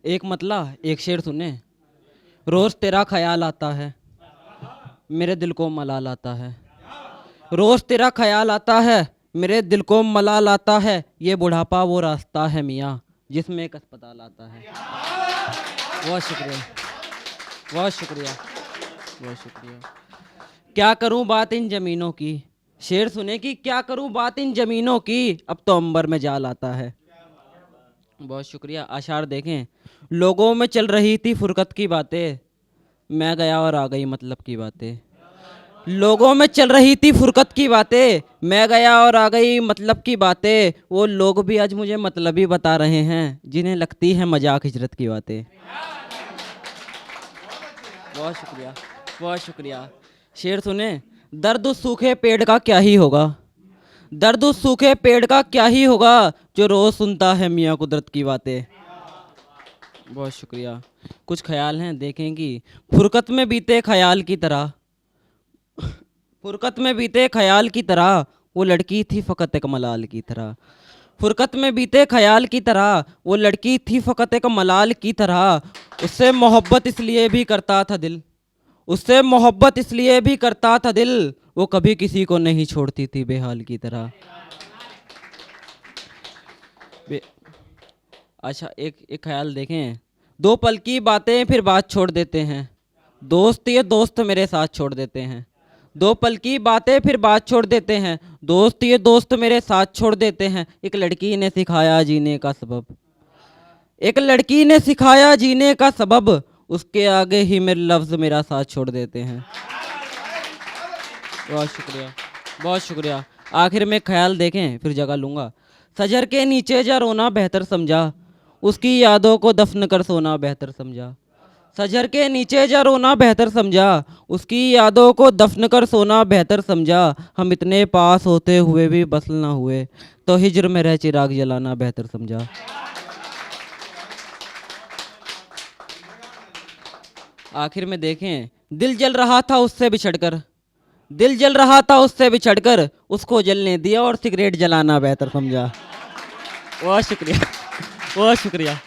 एक मतला एक शेर सुने। रोज तेरा ख्याल आता है, मेरे दिल को मलाल आता है। रोज तेरा ख्याल आता है, मेरे दिल को मलाल आता है। ये बुढ़ापा वो रास्ता है मियाँ, जिसमें एक अस्पताल आता है। बहुत शुक्रिया, बहुत शुक्रिया, बहुत शुक्रिया। क्या करूं बात इन जमीनों की, शेर सुने कि क्या करूं बात इन जमीनों की, अब तो अंबर में जाल आता है। बहुत शुक्रिया। आशार देखें। लोगों में चल रही थी फुरकत की बातें, मैं गया और आ गई मतलब की बातें। लोगों में चल रही थी फुरकत की बातें, मैं गया और आ गई मतलब की बातें। वो लोग भी आज मुझे मतलबी बता रहे हैं, जिन्हें लगती है मजाक हिजरत की बातें। बहुत शुक्रिया, बहुत शुक्रिया। शेर सुने। दर्द उस सूखे पेड़ का क्या ही होगा, दर्द उस सूखे पेड़ का क्या ही होगा, जो रोज सुनता है मियाँ कुदरत की बातें। बहुत शुक्रिया। कुछ ख्याल हैं, देखें कि फुरकत में बीते ख्याल की तरह, फुरकत में बीते ख्याल की तरह, वो लड़की थी फ़कत एक मलाल की तरह। फुरकत में बीते ख्याल की तरह, वो लड़की थी फ़कत एक मलाल की तरह। उससे मोहब्बत इसलिए भी करता था दिल, उससे मोहब्बत इसलिए भी करता था दिल, वो कभी किसी को नहीं छोड़ती थी बेहाल की तरह। अच्छा, एक एक ख्याल देखें। दो पल की बातें फिर बात छोड़ देते हैं, दोस्त ये दोस्त मेरे साथ छोड़ देते हैं। दो पल की बातें फिर बात छोड़ देते हैं, दोस्त ये दोस्त मेरे साथ छोड़ देते हैं। एक लड़की ने सिखाया जीने का सबब, एक लड़की ने सिखाया जीने का सबब, उसके आगे ही मेरे लफ्ज़ मेरा साथ छोड़ देते हैं। बहुत शुक्रिया, बहुत शुक्रिया। आखिर में ख्याल देखें फिर जगह लूँगा। सजर के नीचे जा रोना बेहतर समझा, उसकी यादों को दफन कर सोना बेहतर समझा। सजर के नीचे जा रोना बेहतर समझा, उसकी यादों को दफन कर सोना बेहतर समझा। हम इतने पास होते हुए भी बसल ना हुए, तो हिज्र में रह चिराग जलाना बेहतर समझा। आखिर में देखें। दिल जल रहा था उससे बिछड़कर, दिल जल रहा था उससे बिछड़कर, उसको जलने दिया और सिगरेट जलाना बेहतर समझा। बहुत शुक्रिया, बहुत शुक्रिया।